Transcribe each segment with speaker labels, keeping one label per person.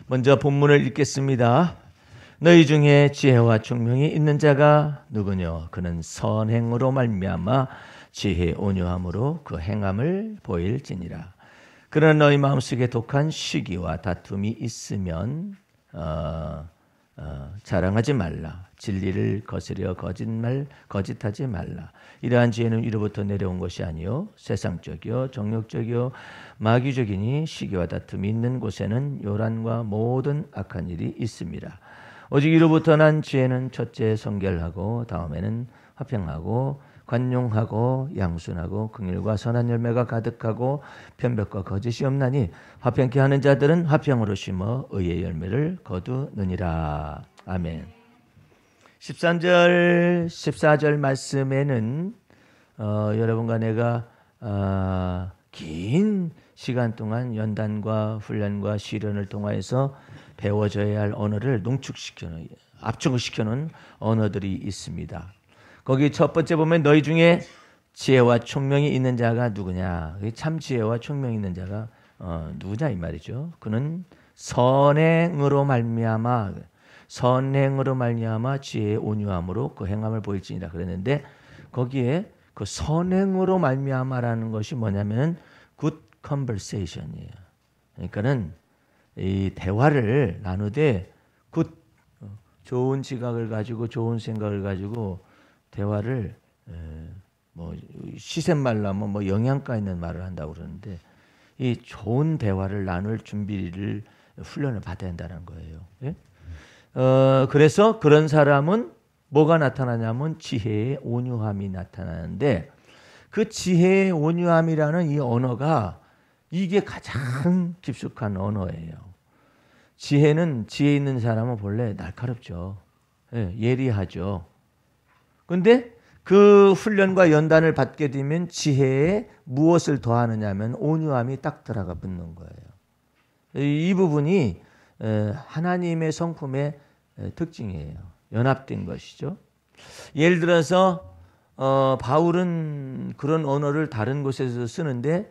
Speaker 1: 먼저 본문을 읽겠습니다. 너희 중에 지혜와 총명이 있는 자가 누구뇨? 그는 선행으로 말미암아 지혜 온유함으로 그 행함을 보일지니라. 그러나 너희 마음속에 독한 시기와 다툼이 있으면 자랑하지 말라. 진리를 거스려 거짓하지 말라. 이러한 지혜는 위로부터 내려온 것이 아니요 세상적이요 정욕적이요 마귀적이니 시기와 다툼이 있는 곳에는 요란과 모든 악한 일이 있습니다. 오직 위로부터 난 지혜는 첫째 성결하고 다음에는 화평하고 관용하고 양순하고 긍휼과 선한 열매가 가득하고 편벽과 거짓이 없나니 화평케 하는 자들은 화평으로 심어 의의 열매를 거두느니라. 아멘. 13절 14절 말씀에는 여러분과 내가 긴 시간 동안 연단과 훈련과 시련을 통하여서 배워져야 할 언어를 농축시켜놓은 압축을 시켜놓은 언어들이 있습니다. 거기 첫 번째 보면 너희 중에 지혜와 총명이 있는 자가 누구냐? 참 지혜와 총명이 있는 자가 누구냐 이 말이죠. 그는 선행으로 말미암아 지혜의 온유함으로 그 행함을 보일지니라 그랬는데 거기에 그 선행으로 말미암아라는 것이 뭐냐면 good conversation이에요. 그러니까는 이 대화를 나누되 좋은 지각을 가지고 좋은 생각을 가지고 대화를 뭐 시샘말로 하면 뭐 영양가 있는 말을 한다고 그러는데 이 좋은 대화를 나눌 준비를 훈련을 받아야 한다는 거예요. 예? 그래서 그런 사람은 뭐가 나타나냐면 지혜의 온유함이 나타나는데 그 지혜의 온유함이라는 이 언어가 이게 가장 깊숙한 언어예요. 지혜는 지혜 있는 사람은 본래 날카롭죠. 예, 예리하죠. 그런데 그 훈련과 연단을 받게 되면 지혜에 무엇을 더하느냐면 온유함이 딱 들어가 붙는 거예요. 이 부분이 하나님의 성품의 특징이에요. 연합된 것이죠. 예를 들어서 바울은 그런 언어를 다른 곳에서 쓰는데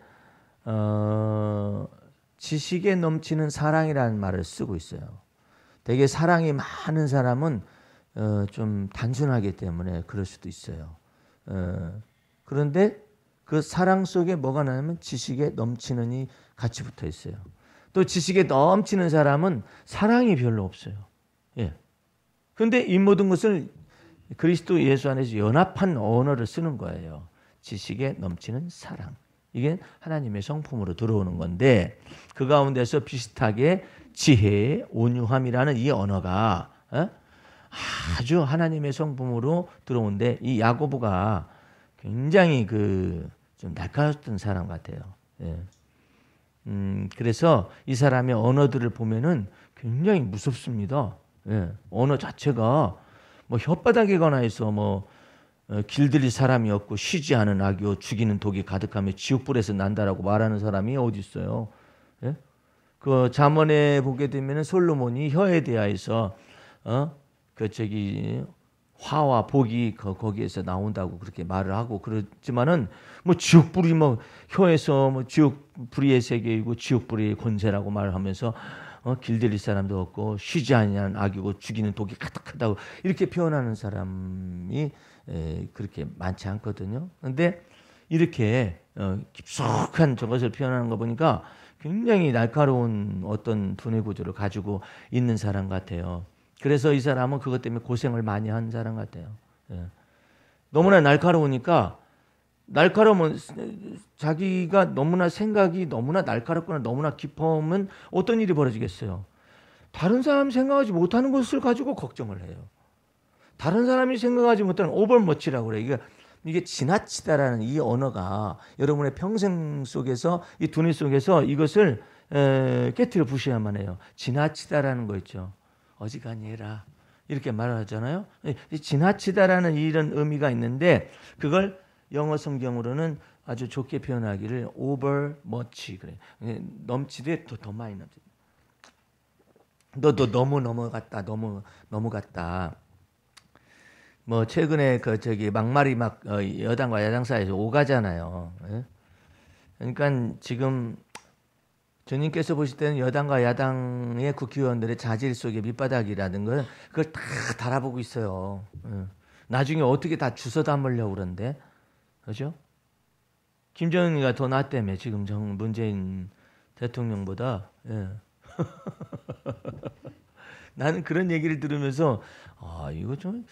Speaker 1: 지식에 넘치는 사랑이라는 말을 쓰고 있어요. 되게 사랑이 많은 사람은 좀 단순하기 때문에 그럴 수도 있어요. 그런데 그 사랑 속에 뭐가 나냐면 지식에 넘치는이 같이 붙어 있어요. 또 지식에 넘치는 사람은 사랑이 별로 없어요. 예. 그런데 이 모든 것을 그리스도 예수 안에서 연합한 언어를 쓰는 거예요. 지식에 넘치는 사랑. 이게 하나님의 성품으로 들어오는 건데 그 가운데서 비슷하게 지혜의 온유함이라는 이 언어가 아주 하나님의 성품으로 들어오는데 이 야고보가 굉장히 좀 날카로웠던 사람 같아요. 예. 그래서 이 사람의 언어들을 보면은 굉장히 무섭습니다. 예. 언어 자체가 뭐 혓바닥에 해서 길들일 사람이 없고 쉬지 않은 악이요 죽이는 독이 가득하며 지옥불에서 난다라고 말하는 사람이 어디 있어요? 예? 그 잠언에 보게 되면은 솔로몬이 혀에 대하여서 화와 복이 거기에서 나온다고 그렇게 말을 하고 그렇지만은 뭐 지옥불이 혀에서 지옥불의 세계이고 지옥불의 권세라고 말하면서 길들일 사람도 없고 쉬지 아니하는 악이고 죽이는 독이 가득하다고 이렇게 표현하는 사람이 그렇게 많지 않거든요. 그런데 이렇게 깊숙한 저것을 표현하는 거 보니까 굉장히 날카로운 어떤 두뇌 구조를 가지고 있는 사람 같아요. 그래서 이 사람은 그것 때문에 고생을 많이 한 사람 같아요. 예. 너무나 날카로우니까 날카로우면 자기가 너무나 생각이 너무나 날카롭거나 너무나 깊으면 어떤 일이 벌어지겠어요? 다른 사람이 생각하지 못하는 것을 가지고 걱정을 해요. 다른 사람이 생각하지 못하는 오버머치라고 그래요. 이게 지나치다라는 이 언어가 여러분의 평생 속에서 이 두뇌 속에서 이것을 깨트려 부셔야만 해요. 지나치다라는 거 있죠. 어지간히 해라 이렇게 말하잖아요. 지나치다라는 이런 의미가 있는데 그걸 영어 성경으로는 아주 좋게 표현하기를 overmuch 그래. 넘치되 더 많이 넘치. 너 너무 넘어갔다. 너무 갔다. 뭐 최근에 막말이 여당과 야당 사이에서 오가잖아요. 예? 그러니까 지금 주님께서 보실 때는 여당과 야당의 국회의원들의 자질 속에 밑바닥이라는 걸 그걸 다 달아보고 있어요. 나중에 어떻게 다 주워 담으려고 그러는데, 그죠? 김정은이가 더 낫다며 지금 문재인 대통령보다. 예. 나는 그런 얘기를 들으면서 이거 좀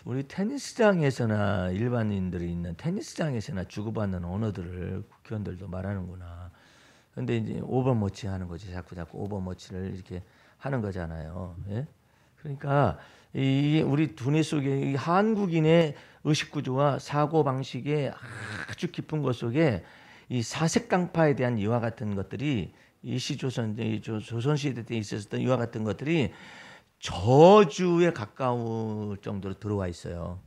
Speaker 1: 우리 테니스장에서나 일반인들이 있는 테니스장에서나 주고받는 언어들을 국회의원들도 말하는구나. 근데 이제 오버머치 하는 거지. 자꾸 오버머치를 이렇게 하는 거잖아요. 예? 그러니까 이 우리 두뇌 속에 이 한국인의 의식 구조와 사고 방식의 아주 깊은 것 속에 이 사색강파에 대한 이와 같은 것들이 이 조선시대 때 있었던 이와 같은 것들이 저주에 가까울 정도로 들어와 있어요.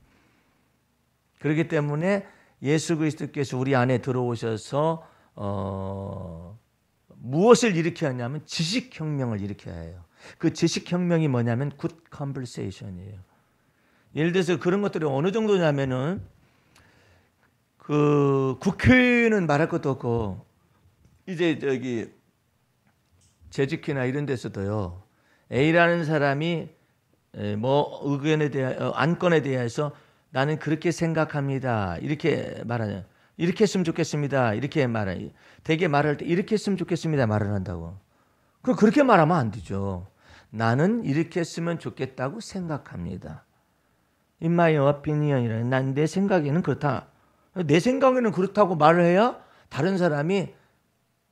Speaker 1: 그렇기 때문에 예수 그리스도께서 우리 안에 들어오셔서 무엇을 일으켜야 하냐면 지식혁명을 일으켜야 해요. 그 지식혁명이 뭐냐면 good conversation이에요. 예를 들어서 그런 것들이 어느 정도냐면은 그 국회는 말할 것도 없고 이제 저기 재직회나 이런 데서도요. A라는 사람이 뭐 의견에 대해 안건에 대해서 나는 그렇게 생각합니다. 이렇게 말하냐. 이렇게 했으면 좋겠습니다. 이렇게 말해. 되게 말할 때 이렇게 했으면 좋겠습니다. 말을 한다고. 그렇게 말하면 안 되죠. 나는 이렇게 했으면 좋겠다고 생각합니다. In my opinion이라. 난 내 생각에는 그렇다. 내 생각에는 그렇다고 말을 해야 다른 사람이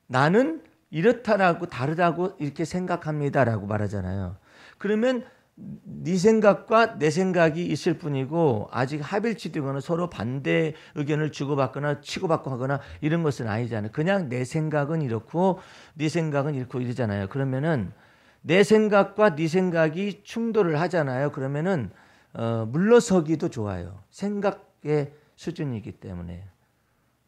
Speaker 1: 나는 이렇다라고 다르다고 이렇게 생각합니다라고 말하잖아요. 그러면 네 생각과 내 생각이 있을 뿐이고 아직 합일치되거나 서로 반대 의견을 주고받거나 치고받고 하거나 이런 것은 아니잖아요. 그냥 내 생각은 이렇고 네 생각은 이렇고 이러잖아요. 그러면은 내 생각과 네 생각이 충돌을 하잖아요. 그러면은 물러서기도 좋아요. 생각의 수준이기 때문에.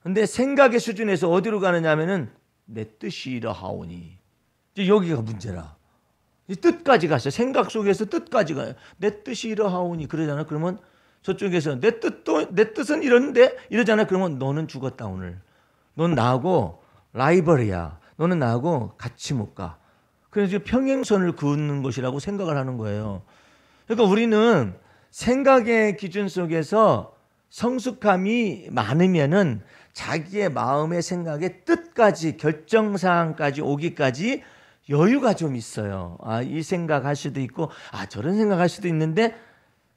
Speaker 1: 근데 생각의 수준에서 어디로 가느냐면은 내 뜻이 이러하오니. 이제 여기가 문제라. 이 뜻까지 갔어요. 생각 속에서 뜻까지 가요. 내 뜻이 이러하오니 그러잖아. 그러면 저쪽에서 내 뜻은 이런데 이러잖아. 그러면 너는 죽었다 오늘. 넌 나하고 라이벌이야. 너는 나하고 같이 못 가. 그래서 평행선을 그는 것이라고 생각을 하는 거예요. 그러니까 우리는 생각의 기준 속에서 성숙함이 많으면은 자기의 마음의 생각의 뜻까지 결정사항까지 오기까지 여유가 좀 있어요. 이 생각할 수도 있고 저런 생각할 수도 있는데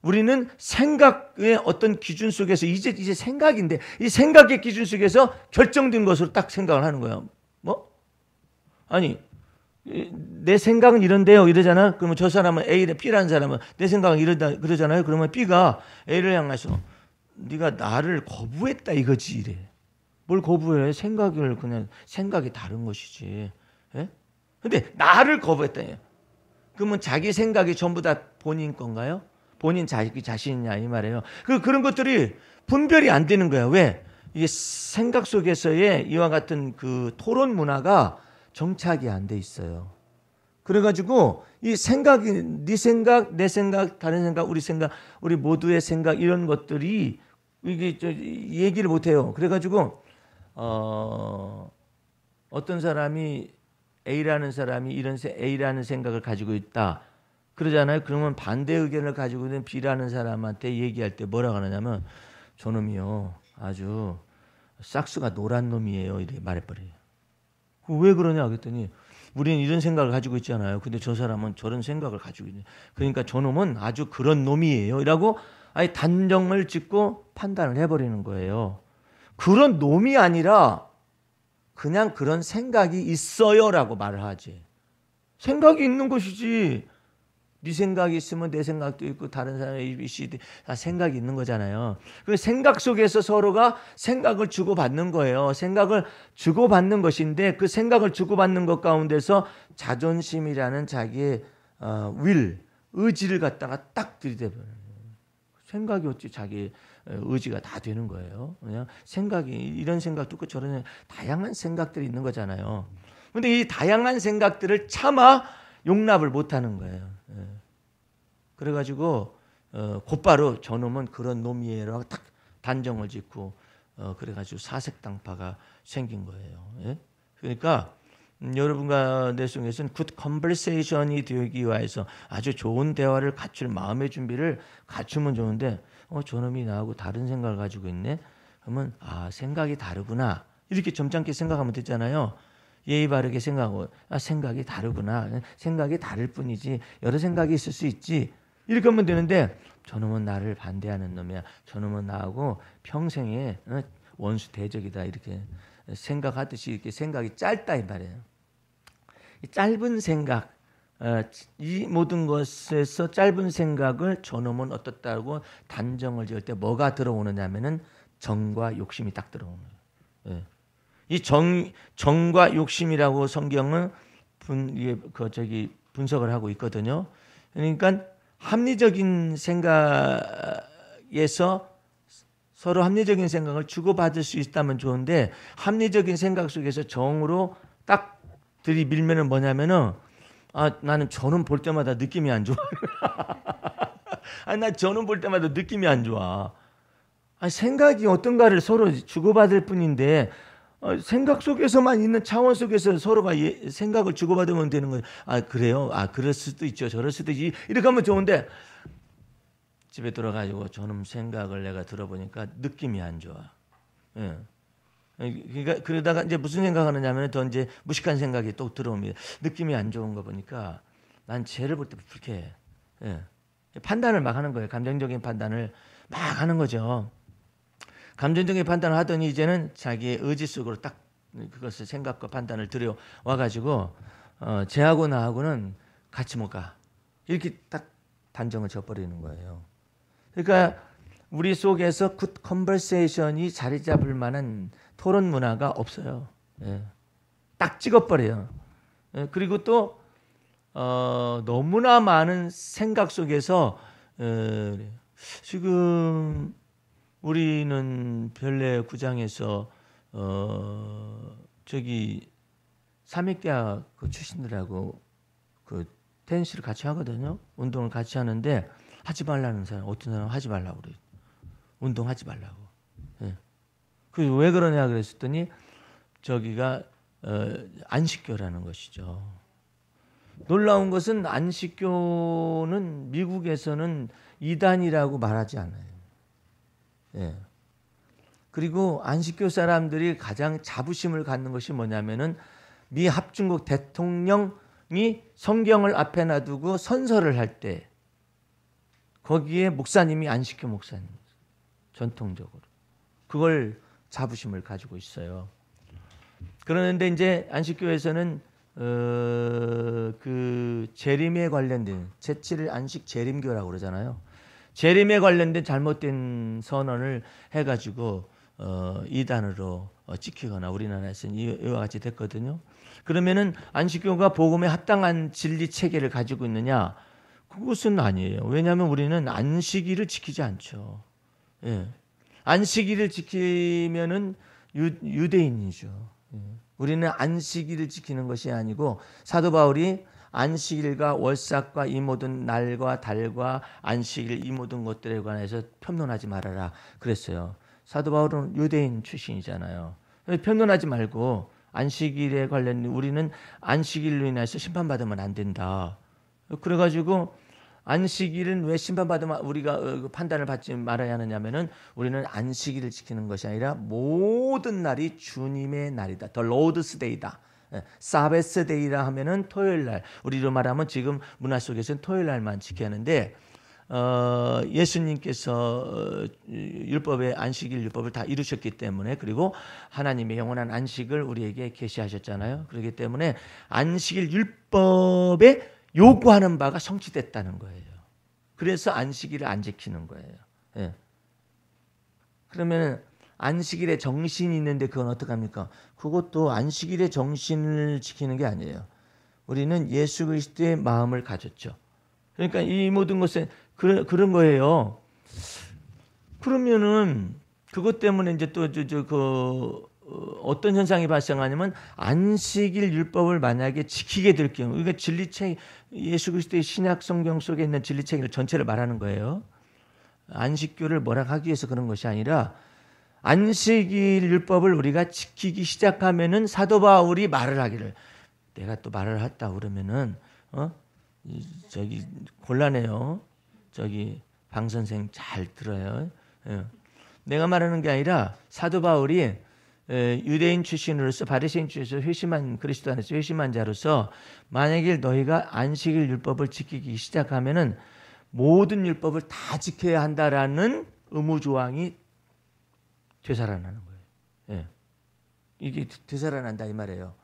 Speaker 1: 우리는 생각의 어떤 기준 속에서 이제 생각인데 이 생각의 기준 속에서 결정된 것으로 딱 생각을 하는 거예요. 뭐? 아니 내 생각은 이런데요 이러잖아. 그러면 저 사람은 A래 B라는 사람은 내 생각은 이러다 그러잖아요. 그러면 B가 A를 향해서 네가 나를 거부했다 이거지 이래. 뭘 거부해? 생각이 다른 것이지. 예? 근데 나를 거부했다. 그러면 자기 생각이 전부 다 본인 건가요? 본인 자기 자신이냐 이 말이에요. 그런 것들이 분별이 안 되는 거야. 왜? 이게 생각 속에서의 이와 같은 그 토론 문화가 정착이 안 돼 있어요. 그래가지고 이 생각이 네 생각, 내 생각, 다른 생각, 우리 생각, 우리 모두의 생각 이런 것들이 이게 얘기를 못 해요. 그래가지고 어떤 사람이 A라는 사람이 A라는 생각을 가지고 있다. 그러잖아요. 그러면 반대 의견을 가지고 있는 B라는 사람한테 얘기할 때 뭐라고 하냐면 저놈이요 아주 싹수가 노란 놈이에요 이렇게 말해버려요. 왜 그러냐 그랬더니 우리는 이런 생각을 가지고 있잖아요. 근데 저 사람은 저런 생각을 가지고 있네. 그러니까 저놈은 아주 그런 놈이에요 이라고 아예 단정을 짓고 판단을 해버리는 거예요. 그런 놈이 아니라 그냥 그런 생각이 있어요라고 말을 하지. 생각이 있는 것이지. 네 생각이 있으면 내 생각도 있고 다른 사람의 다 생각이 있는 거잖아요. 그 생각 속에서 서로가 생각을 주고받는 거예요. 생각을 주고받는 것인데 그 생각을 주고받는 것 가운데서 자존심이라는 자기의 의지를 갖다가 딱 들이대버려요. 생각이 어찌 자기 의지가 다 되는 거예요. 그냥 생각이 이런 생각도 있고 저런 다양한 생각들이 있는 거잖아요. 그런데 이 다양한 생각들을 차마 용납을 못하는 거예요. 그래가지고 곧바로 저놈은 그런 놈이에요라고 딱 단정을 짓고 그래가지고 사색당파가 생긴 거예요. 그러니까 여러분과 내 속에서는 굿 컨버세이션이 되기 위해서 아주 좋은 대화를 갖출 마음의 준비를 갖추면 좋은데 저놈이 나하고 다른 생각을 가지고 있네. 그러면 생각이 다르구나. 이렇게 점잖게 생각하면 되잖아요. 예의 바르게 생각하고 생각이 다르구나. 생각이 다를 뿐이지 여러 생각이 있을 수 있지. 이렇게 하면 되는데 저놈은 나를 반대하는 놈이야. 저놈은 나하고 평생에 원수 대적이다. 이렇게 생각하듯이 이렇게 생각이 짧다 이 말이에요. 짧은 생각, 이 모든 것에서 짧은 생각을 저놈은 어떻다고 단정을 지을 때 뭐가 들어오느냐면은 정과 욕심이 딱 들어오는 거예요. 예. 이 정과 욕심이라고 성경은 분석을 하고 있거든요. 그러니까 합리적인 생각에서 서로 합리적인 생각을 주고받을 수 있다면 좋은데 합리적인 생각 속에서 정으로 딱 들이밀면은 뭐냐면은 나는 저놈 볼 때마다 느낌이 안 좋아. 나 저놈 볼 때마다 느낌이 안 좋아. 생각이 어떤가를 서로 주고받을 뿐인데 생각 속에서만 있는 차원 속에서 서로가 생각을 주고받으면 되는 거예요. 그래요? 그럴 수도 있죠. 저럴 수도 있지. 이렇게 하면 좋은데 집에 들어가지고 저놈 생각을 내가 들어보니까 느낌이 안 좋아. 예. 그러니까 그러다가 이제 무슨 생각하느냐면 더 이제 무식한 생각이 또 들어옵니다. 느낌이 안 좋은 거 보니까 난 쟤를 볼 때 불쾌해. 예. 판단을 막 하는 거예요. 감정적인 판단을 막 하는 거죠. 감정적인 판단을 하더니 이제는 자기의 의지 속으로 딱 그것을 생각과 판단을 들여와가지고 쟤하고 나하고는 같이 못 가. 이렇게 딱 단정을 져버리는 거예요. 그러니까 우리 속에서 굿 컨버세이션이 자리 잡을 만한 토론 문화가 없어요. 예. 딱 찍어버려요. 예. 그리고 또 너무나 많은 생각 속에서 지금 우리는 별내 구장에서 삼익대학 출신들하고 그 테니스를 같이 하거든요. 운동을 같이 하는데 하지 말라는 사람, 어떤 사람은 하지 말라고 그래요. 운동하지 말라고. 예. 왜 그러냐 그랬더니 저기가 안식교라는 것이죠. 놀라운 것은 안식교는 미국에서는 이단이라고 말하지 않아요. 예. 그리고 안식교 사람들이 가장 자부심을 갖는 것이 뭐냐면은 미 합중국 대통령이 성경을 앞에 놔두고 선서를 할 때 거기에 목사님이 안식교 목사님 전통적으로 그걸 자부심을 가지고 있어요. 그런데 이제 안식교에서는 그 재림에 관련된 제7일 안식 재림교라고 그러잖아요. 재림에 관련된 잘못된 선언을 해가지고 이단으로 찍히거나 우리나라에서는 이와 같이 됐거든요. 그러면은 안식교가 복음에 합당한 진리 체계를 가지고 있느냐? 그것은 아니에요. 왜냐하면 우리는 안식일을 지키지 않죠. 예. 안식일을 지키면은 유대인이죠. 예. 우리는 안식일을 지키는 것이 아니고 사도 바울이 안식일과 월삭과 이 모든 날과 달과 안식일 이 모든 것들에 관해서 편론하지 말아라 그랬어요. 사도 바울은 유대인 출신이잖아요. 편론하지 말고 안식일에 관련 우리는 안식일로 인해서 심판받으면 안 된다. 그래가지고 안식일은 왜 심판받으면 우리가 판단을 받지 말아야 하느냐면은 우리는 안식일을 지키는 것이 아니라 모든 날이 주님의 날이다. The Lord's Day다. 사베스 데이라 하면은 토요일 날. 우리로 말하면 지금 문화 속에서는 토요일 날만 지켜야 하는데 예수님께서 율법의 안식일 율법을 다 이루셨기 때문에 그리고 하나님의 영원한 안식을 우리에게 계시하셨잖아요. 그렇기 때문에 안식일 율법에 요구하는 바가 성취됐다는 거예요. 그래서 안식일을 안 지키는 거예요. 예. 그러면 안식일에 정신이 있는데 그건 어떡합니까? 그것도 안식일의 정신을 지키는 게 아니에요. 우리는 예수 그리스도의 마음을 가졌죠. 그러니까 이 모든 것에 그런 거예요. 그러면은 그것 때문에 이제 또 어떤 현상이 발생하냐면 안식일 율법을 만약에 지키게 될 경우, 그러니까 진리책 예수 그리스도의 신약 성경 속에 있는 진리책을 전체를 말하는 거예요. 안식교를 뭐라하기 위해서 그런 것이 아니라 안식일 율법을 우리가 지키기 시작하면은 사도 바울이 말을 하기를 내가 또 말을 했다 그러면은 저기 곤란해요. 저기 방 선생 잘 들어요. 예. 내가 말하는 게 아니라 사도 바울이 유대인 출신으로서 바리새인 출신으로서 회심한 그리스도 안에서 회심한 자로서 만약에 너희가 안식일 율법을 지키기 시작하면은 모든 율법을 다 지켜야 한다라는 의무 조항이 되살아나는 거예요. 예. 이게 되살아난다 이 말이에요.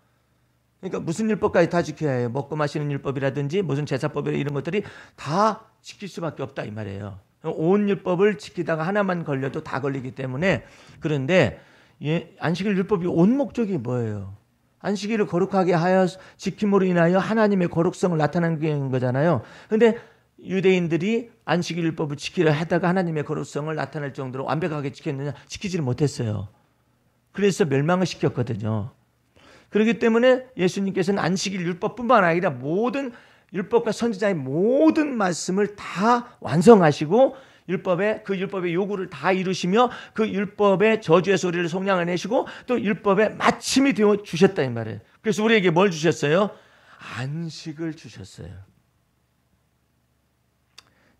Speaker 1: 그러니까 무슨 율법까지 다 지켜야 해요. 먹고 마시는 율법이라든지 무슨 제사법 이런 것들이 다 지킬 수밖에 없다 이 말이에요. 온 율법을 지키다가 하나만 걸려도 다 걸리기 때문에. 그런데 안식일 율법이 온 목적이 뭐예요? 안식일을 거룩하게 하여 지킴으로 인하여 하나님의 거룩성을 나타내는 거잖아요. 그런데 유대인들이 안식일 율법을 지키려 하다가 하나님의 거룩성을 나타낼 정도로 완벽하게 지켰느냐? 지키지를 못했어요. 그래서 멸망을 시켰거든요. 그렇기 때문에 예수님께서는 안식일 율법뿐만 아니라 모든 율법과 선지자의 모든 말씀을 다 완성하시고 그 율법의 요구를 다 이루시며 그 율법의 저주의 소리를 속량해내시고 또 율법의 마침이 되어 주셨다 이 말이에요. 그래서 우리에게 뭘 주셨어요? 안식을 주셨어요.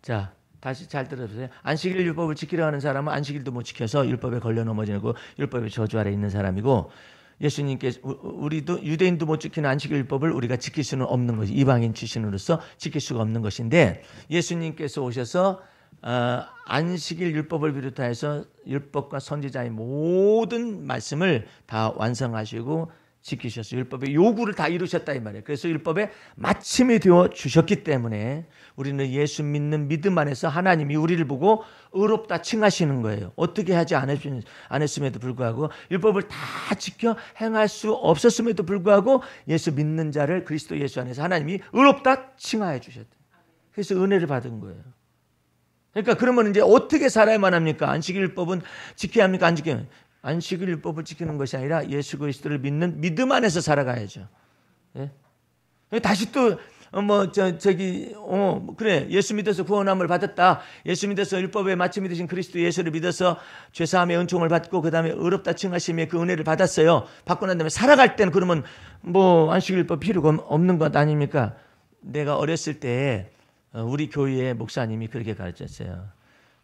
Speaker 1: 자, 다시 잘 들어보세요. 안식일 율법을 지키려 하는 사람은 안식일도 못 지켜서 율법에 걸려 넘어지고 율법의 저주 아래 있는 사람이고, 예수님께서 우리도 유대인도 못 지키는 안식일 율법을 우리가 지킬 수는 없는 것이, 이방인 출신으로서 지킬 수가 없는 것인데, 예수님께서 오셔서 안식일 율법을 비롯해서 율법과 선지자의 모든 말씀을 다 완성하시고 지키셔서 율법의 요구를 다 이루셨다 이 말이에요. 그래서 율법의 마침이 되어 주셨기 때문에 우리는 예수 믿는 믿음 안에서 하나님이 우리를 보고 의롭다 칭하시는 거예요. 어떻게 하지 않았음에도 불구하고, 율법을 다 지켜 행할 수 없었음에도 불구하고 예수 믿는 자를 그리스도 예수 안에서 하나님이 의롭다 칭하여 주셨다. 그래서 은혜를 받은 거예요. 그러니까 그러면 이제 어떻게 살아야만 합니까? 안식일 율법은 지켜야 합니까? 안 지켜야 합니까? 안식일 율법을 지키는 것이 아니라 예수 그리스도를 믿는 믿음 안에서 살아가야죠. 예? 다시 또 그래, 예수 믿어서 구원함을 받았다. 예수 믿어서 율법의 마침이 되신 그리스도 예수를 믿어서 죄사함의 은총을 받고 그 다음에 의롭다 칭하심의 그 은혜를 받았어요. 받고 난 다음에 살아갈 때는 그러면 안식일 율법 필요가 없는 것 아닙니까? 내가 어렸을 때 우리 교회의 목사님이 그렇게 가르쳤어요.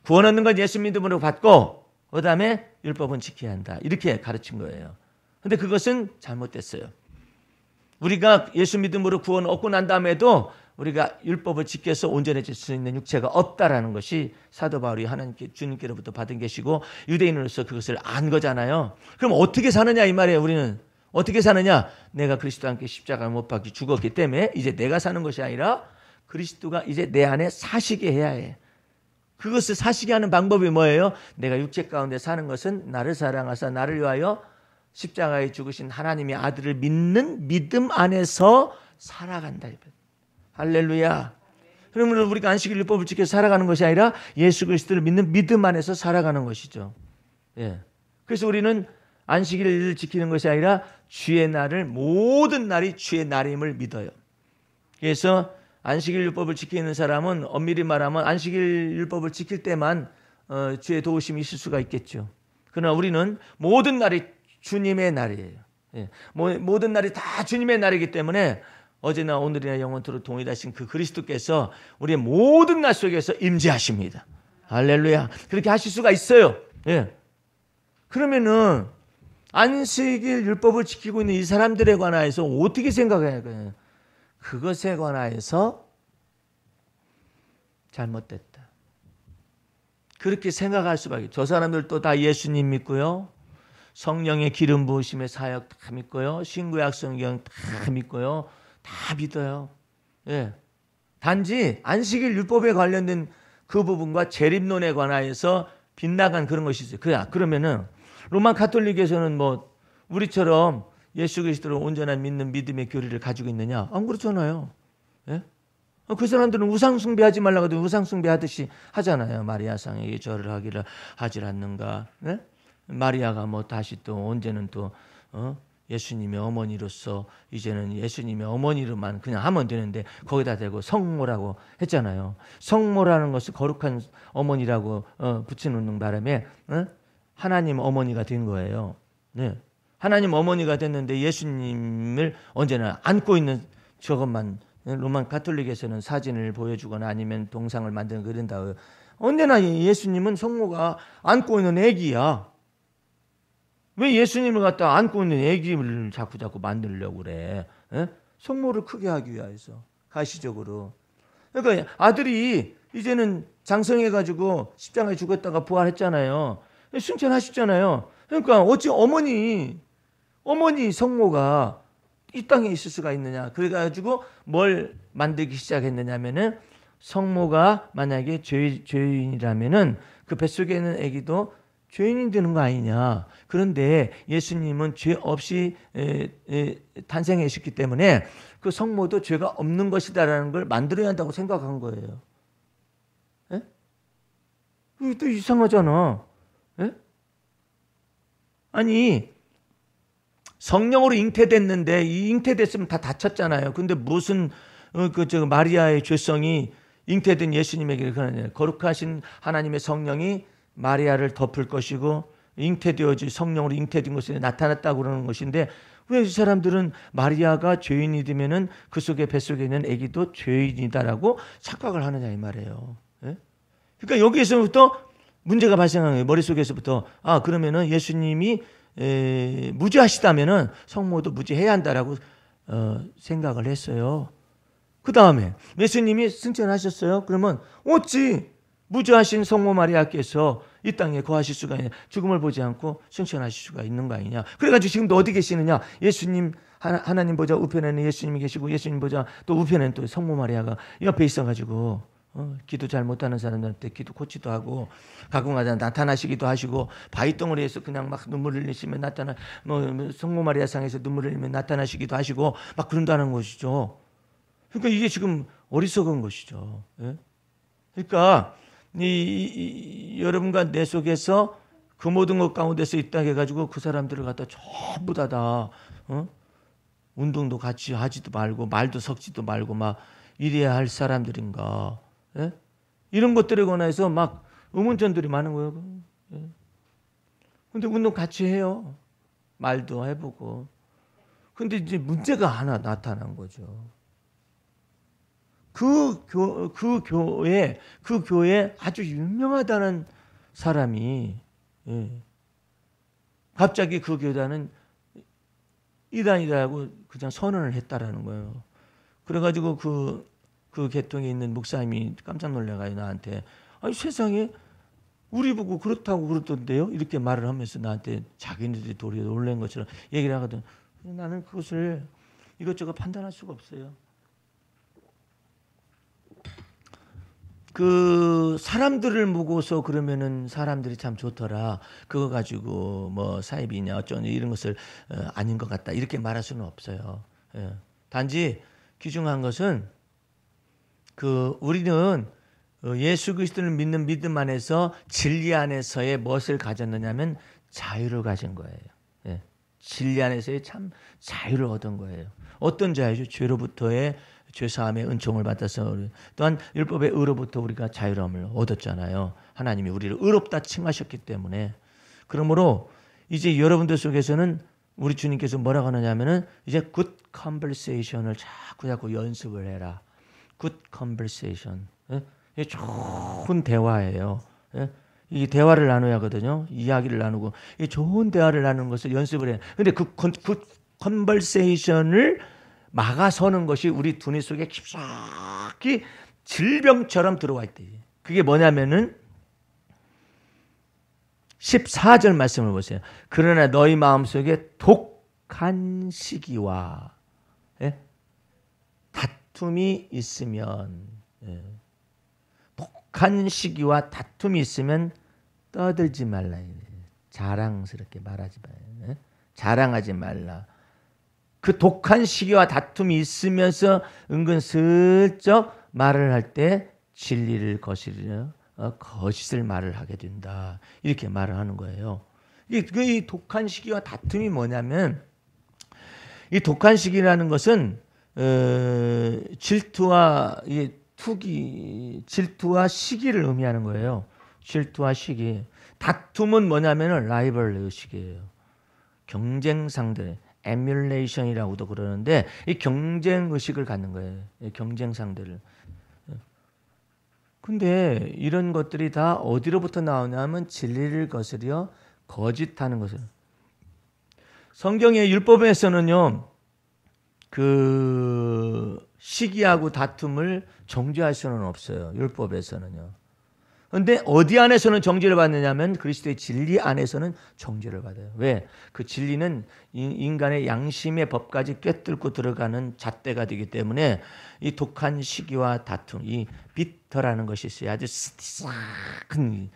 Speaker 1: 구원 얻는 건 예수 믿음으로 받고 그 다음에 율법은 지켜야 한다. 이렇게 가르친 거예요. 그런데 그것은 잘못됐어요. 우리가 예수 믿음으로 구원 얻고 난 다음에도 우리가 율법을 지켜서 온전해질 수 있는 육체가 없다라는 것이 사도 바울이 하나님께 주님께로부터 받은 것이고 유대인으로서 그것을 안 거잖아요. 그럼 어떻게 사느냐 이 말이에요. 우리는 어떻게 사느냐? 내가 그리스도와 함께 십자가를 못 박혀 죽었기 때문에 이제 내가 사는 것이 아니라 그리스도가 이제 내 안에 사시게 해야 해. 그것을 사시게 하는 방법이 뭐예요? 내가 육체 가운데 사는 것은 나를 사랑하사 나를 위하여 십자가에 죽으신 하나님의 아들을 믿는 믿음 안에서 살아간다. 할렐루야. 그러면 우리가 안식일 율법을 지켜 살아가는 것이 아니라 예수 그리스도를 믿는 믿음 안에서 살아가는 것이죠. 예. 그래서 우리는 안식일을 지키는 것이 아니라 주의 날을, 모든 날이 주의 날임을 믿어요. 그래서 안식일 율법을 지키는 사람은 엄밀히 말하면 안식일 율법을 지킬 때만 주의 도우심이 있을 수가 있겠죠. 그러나 우리는 모든 날이 주님의 날이에요. 예. 모든 날이 다 주님의 날이기 때문에 어제나 오늘이나 영원토록 동일하신 그 그리스도께서 우리의 모든 날 속에서 임재하십니다. 할렐루야. 그렇게 하실 수가 있어요. 예. 그러면은 안식일 율법을 지키고 있는 이 사람들에 관하여서 어떻게 생각해야 할까요? 그것에 관하여서 잘못됐다. 그렇게 생각할 수밖에. 저 사람들도 다 예수님 믿고요. 성령의 기름 부으심의 사역 다 믿고요. 신구약 성경 다 믿고요. 다 믿어요. 예. 단지 안식일 율법에 관련된 그 부분과 재림론에 관하여서 빗나간 그런 것이 있어요. 그러면은 로마 가톨릭에서는 우리처럼 예수 그리스도를 온전한 믿는 믿음의 교리를 가지고 있느냐? 안 그렇잖아요. 예? 그 사람들은 우상 숭배하지 말라고 해도 우상 숭배하듯이 하잖아요. 마리아 상에게 절을 하기를 하질 않는가? 예? 마리아가 다시 또 언제는 또 예수님의 어머니로서 이제는 예수님의 어머니로만 그냥 하면 되는데 거기다 대고 성모라고 했잖아요. 성모라는 것을 거룩한 어머니라고 붙여놓는 바람에 하나님 어머니가 된 거예요. 네. 하나님 어머니가 됐는데 예수님을 언제나 안고 있는 저것만, 로만 가톨릭에서는 사진을 보여주거나 아니면 동상을 만드는 그런다. 언제나 예수님은 성모가 안고 있는 아기야. 왜 예수님을 갖다 안고 있는 아기를 자꾸 만들려고 그래? 에? 성모를 크게 하기 위해서 가시적으로. 그러니까 아들이 이제는 장성해가지고 십자가에 죽었다가 부활했잖아요. 승천하셨잖아요. 그러니까 어찌 어머니 성모가 이 땅에 있을 수가 있느냐. 그래가지고 뭘 만들기 시작했느냐면은 성모가 만약에 죄인이라면은 그 뱃속에 있는 아기도 죄인이 되는 거 아니냐. 그런데 예수님은 죄 없이 탄생하셨기 때문에 그 성모도 죄가 없는 것이다라는 걸 만들어야 한다고 생각한 거예요. 예? 이거 이상하잖아. 예? 아니 성령으로 잉태됐는데 이 잉태됐으면 다 다쳤잖아요. 근데 무슨 마리아의 죄성이 잉태된 예수님에게 그러냐. 거룩하신 하나님의 성령이 마리아를 덮을 것이고 잉태되어지 성령으로 잉태된 것이 나타났다고 그러는 것인데 왜 이 사람들은 마리아가 죄인이 되면은 그 속에 뱃속에 있는 아기도 죄인이다라고 착각을 하느냐 이 말이에요. 예? 그러니까 여기에서부터 문제가 발생한 거예요. 머릿속에서부터 그러면은 예수님이 무죄하시다면은 성모도 무죄해야 한다라고 생각을 했어요. 그 다음에 예수님이 승천하셨어요. 그러면 어찌 무죄하신 성모 마리아께서 이 땅에 거하실 수가 있냐. 죽음을 보지 않고 승천하실 수가 있는 거 아니냐. 그래가지고 지금도 어디 계시느냐. 예수님 하나님 보좌 우편에는 예수님이 계시고 예수님 보좌 또 우편에는 또 성모 마리아가 옆에 있어가지고 기도 잘 못하는 사람들한테 기도 코치도 하고 가끔가다 나타나시기도 하시고 바위덩어리에서 그냥 막 눈물을 흘리시면 성모 마리아 상에서 눈물을 흘리면 나타나시기도 하시고 막 그런다는 것이죠. 그러니까 이게 지금 어리석은 것이죠. 예? 그러니까 여러분과 내 속에서 그 모든 것 가운데서 있다 해가지고 그 사람들을 갖다 전부 다 운동도 같이 하지도 말고 말도 섞지도 말고 막 이래야 할 사람들인가. 예? 이런 것들에 관해서 막 의문점들이 많은 거예요. 예? 근데 운동 같이 해요. 말도 해보고. 근데 이제 문제가 하나 나타난 거죠. 그 교회 아주 유명하다는 사람이 갑자기 그 교단은 이단이라고 그냥 선언을 했다라는 거예요. 그래가지고 그 계통에 있는 목사님이 깜짝 놀래가지고 나한테 세상에 우리 보고 그렇다고 그러던데요? 이렇게 말을 하면서 나한테 자기네들이 도리어 놀란 것처럼 얘기를 하거든. 나는 그것을 이것저것 판단할 수가 없어요. 그 사람들을 보고서 그러면은 사람들이 참 좋더라. 그거 가지고 뭐 사입이냐 어쩌냐 이런 것을 아닌 것 같다. 이렇게 말할 수는 없어요. 예. 단지 귀중한 것은 우리는 예수 그리스도를 믿는 믿음 안에서 진리 안에서의 무엇을 가졌느냐면 자유를 가진 거예요. 예. 진리 안에서의 참 자유를 얻은 거예요. 어떤 자유죠? 죄로부터의 죄사함의 은총을 받아서 또한 율법의 의로부터 우리가 자유함을 얻었잖아요. 하나님이 우리를 의롭다 칭하셨기 때문에. 그러므로 이제 여러분들 속에서는 우리 주님께서 뭐라고 하느냐면은 이제 good conversation을 자꾸 연습을 해라. good conversation. 예? 좋은 대화예요. 예? 이 대화를 나눠야 하거든요. 이야기를 나누고 이 좋은 대화를 나누는 것을 연습을 해요. 근데 그 conversation을 막아서는 것이 우리 두뇌 속에 깊숙이 질병처럼 들어와 있대. 그게 뭐냐면은 14절 말씀을 보세요. 그러나 너희 마음속에 독한 시기와 다툼이 있으면 독한 시기와 다툼이 있으면 떠들지 말라. 자랑스럽게 말하지 말라. 자랑하지 말라. 그 독한 시기와 다툼이 있으면서 은근슬쩍 말을 할 때 진리를 거스리려 거짓을 말을 하게 된다. 이렇게 말을 하는 거예요. 이 독한 시기와 다툼이 뭐냐면 이 독한 시기라는 것은 질투와 질투와 시기를 의미하는 거예요. 질투와 시기. 다툼은 뭐냐면은 라이벌 의식이에요. 경쟁 상대, 에뮬레이션이라고도 그러는데 이 경쟁 의식을 갖는 거예요. 경쟁 상대를. 근데 이런 것들이 다 어디로부터 나오냐면 진리를 거스려 거짓하는 것을. 성경의 율법에서는요, 그 시기하고 다툼을 정죄할 수는 없어요. 율법에서는요. 근데 어디 안에서는 정죄를 받느냐면 그리스도의 진리 안에서는 정죄를 받아요. 왜? 그 진리는 인간의 양심의 법까지 꿰뚫고 들어가는 잣대가 되기 때문에 이 독한 시기와 다툼, 이 비터라는 것이 있어요. 아주 싹은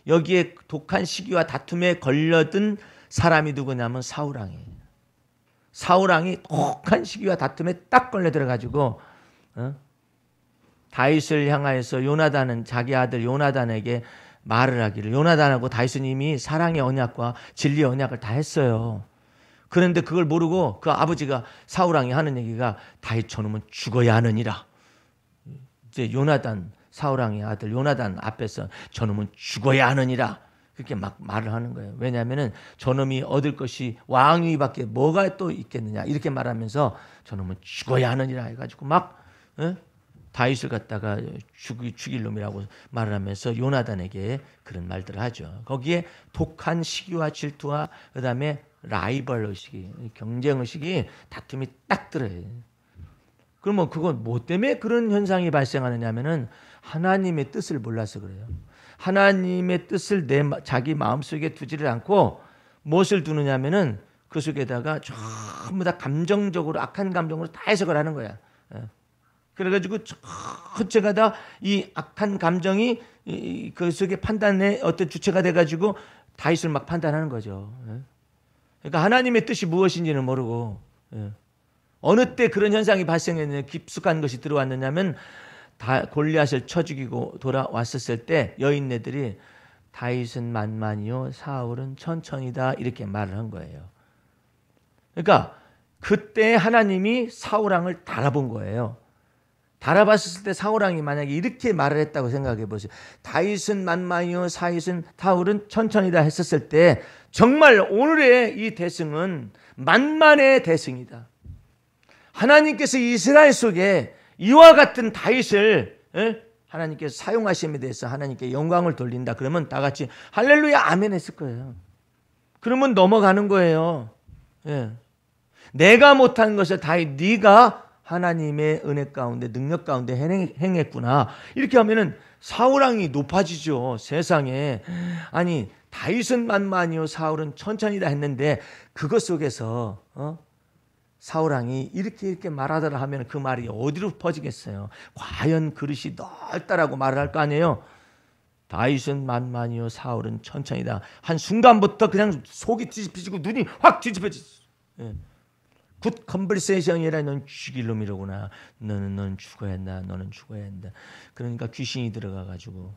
Speaker 1: 여기에 독한 시기와 다툼에 걸려든 사람이 누구냐면 사울왕이에요. 사울왕이 독한 시기와 다툼에 딱 걸려 들어가지고 다윗을 향하여서 요나단은 자기 아들 요나단에게 말을 하기를, 요나단하고 다윗은 이미 사랑의 언약과 진리의 언약을 다 했어요. 그런데 그걸 모르고 그 아버지가 사울왕이 하는 얘기가 다윗 저놈은 죽어야 하느니라. 이제 요나단, 사울왕의 아들 요나단 앞에서 저놈은 죽어야 하느니라 그렇게 막 말을 하는 거예요. 왜냐하면은 저놈이 얻을 것이 왕위밖에 뭐가 또 있겠느냐 이렇게 말하면서 저놈은 죽어야 하느니라 해가지고 막 다윗을 갖다가 죽일 놈이라고 말을 하면서 요나단에게 그런 말들을 하죠. 거기에 독한 시기와 질투와 그다음에 라이벌 의식이, 경쟁 의식이, 다툼이 딱 들어요. 그러면 그건 뭐 때문에 그런 현상이 발생하느냐면은 하나님의 뜻을 몰라서 그래요. 하나님의 뜻을 자기 마음속에 두지를 않고 무엇을 두느냐면은 그 속에다가 전부 다 감정적으로 악한 감정으로 다 해석을 하는 거야. 그래가지고 전체가 다 이 악한 감정이 그 속에 판단의 어떤 주체가 돼가지고 다윗을 막 판단하는 거죠. 그러니까 하나님의 뜻이 무엇인지는 모르고 어느 때 그런 현상이 발생했느냐, 깊숙한 것이 들어왔느냐면 다 골리앗을 쳐 죽이고 돌아왔었을 때 여인네들이 다윗은 만만이요 사울은 천천히다 이렇게 말을 한 거예요. 그러니까 그때 하나님이 사울왕을 달아본 거예요. 달아봤을 때 사울왕이 만약에 이렇게 말을 했다고 생각해 보세요. 다윗은 만만이요 사울은 천천히다 했었을 때 정말 오늘의 이 대승은 만만의 대승이다. 하나님께서 이스라엘 속에 이와 같은 다윗을 하나님께서 사용하심에 대해서 하나님께 영광을 돌린다. 그러면 다 같이 할렐루야 아멘 했을 거예요. 그러면 넘어가는 거예요. 내가 못한 것을 다윗 네가 하나님의 은혜 가운데 능력 가운데 행했구나. 이렇게 하면은 사울왕이 높아지죠. 세상에. 아니 다윗은 만만이요 사울은 천천히다 했는데 그것 속에서 사울왕이 이렇게 말하더라 하면 그 말이 어디로 퍼지겠어요. 과연 그릇이 넓다라고 말을 할 거 아니에요. 다윗은 만만이요 사울은 천천히다. 한 순간부터 그냥 속이 뒤집혀지고 눈이 확 뒤집혀지죠. 굿 컨버세이션이라 넌 죽일 놈이로구나. 넌 죽어야 한다. 너는 죽어야 한다. 그러니까 귀신이 들어가가지고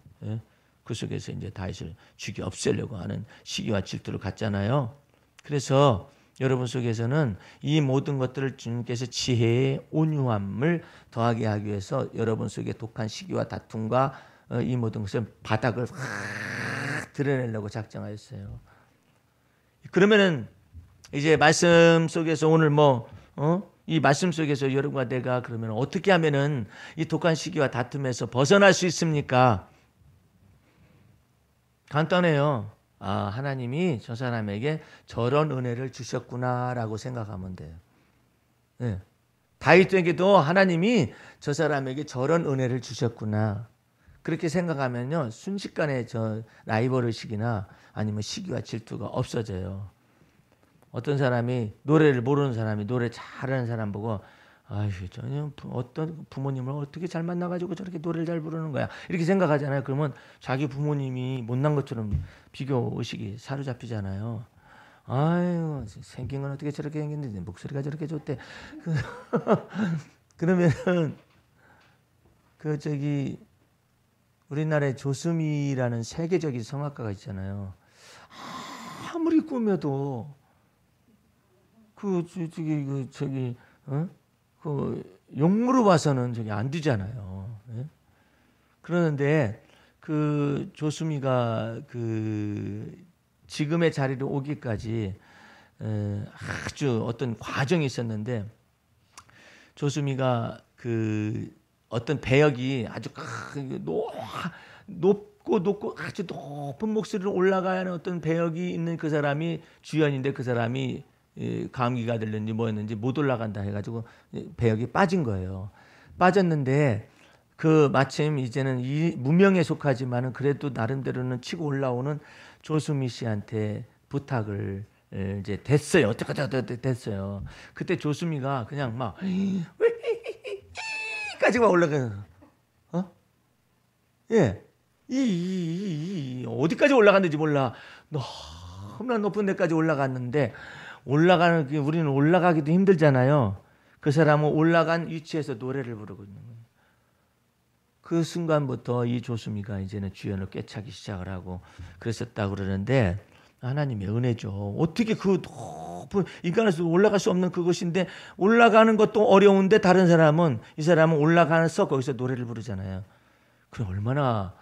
Speaker 1: 그 속에서 이제 다윗을 죽여 없애려고 하는 시기와 질투를 갖잖아요. 그래서 여러분 속에서는 이 모든 것들을 주님께서 지혜의 온유함을 더하게 하기 위해서 여러분 속에 독한 시기와 다툼과 이 모든 것을 바닥을 확 드러내려고 작정하였어요. 그러면은 이제 말씀 속에서 오늘 이 말씀 속에서 여러분과 내가 그러면 어떻게 하면은 이 독한 시기와 다툼에서 벗어날 수 있습니까? 간단해요. 하나님이 저 사람에게 저런 은혜를 주셨구나라고 생각하면 돼요. 다윗에게도 하나님이 저 사람에게 저런 은혜를 주셨구나. 그렇게 생각하면요. 순식간에 저 라이벌 의식이나 아니면 시기와 질투가 없어져요. 어떤 사람이 노래를 모르는 사람이 노래 잘하는 사람 보고 아유, 저는 어떤 부모님을 어떻게 잘 만나가지고 저렇게 노래를 잘 부르는 거야 이렇게 생각하잖아요. 그러면 자기 부모님이 못난 것처럼 비교 의식이 사로잡히잖아요. 아유, 생긴 건 어떻게 저렇게 생겼는데 목소리가 저렇게 좋대. 그러면은 우리나라에 조수미라는 세계적인 성악가가 있잖아요. 아무리 꾸며도 용무로 봐서는 안 되잖아요. 그러는데 그 조수미가 지금의 자리로 오기까지 아주 어떤 과정이 있었는데 조수미가 그 어떤 배역이 아주 높고 아주 높은 목소리로 올라가야 하는 어떤 배역이 있는 그 사람이 주연인데 그 사람이 감기가 들렸는지 뭐였는지 못 올라간다 해가지고 배역이 빠진 거예요. 빠졌는데 그 마침 이제는 이 무명에 속하지만은 그래도 나름대로는 치고 올라오는 조수미 씨한테 부탁을 이제 됐어요. 어떻게 됐어요. 그때 조수미가 그냥 막 까지만 올라가요. 예. 어디까지 올라갔는지 몰라. 너무나 높은 데까지 올라갔는데 우리는 올라가기도 힘들잖아요. 그 사람은 올라간 위치에서 노래를 부르고 있는 거예요. 그 순간부터 이 조수미가 이제는 주연을 꿰차기 시작을 하고 그랬었다고 그러는데 하나님의 은혜죠. 어떻게 그 높은 인간으로서 올라갈 수 없는 그것인데 올라가는 것도 어려운데 다른 사람은 이 사람은 올라가서 거기서 노래를 부르잖아요. 그게 얼마나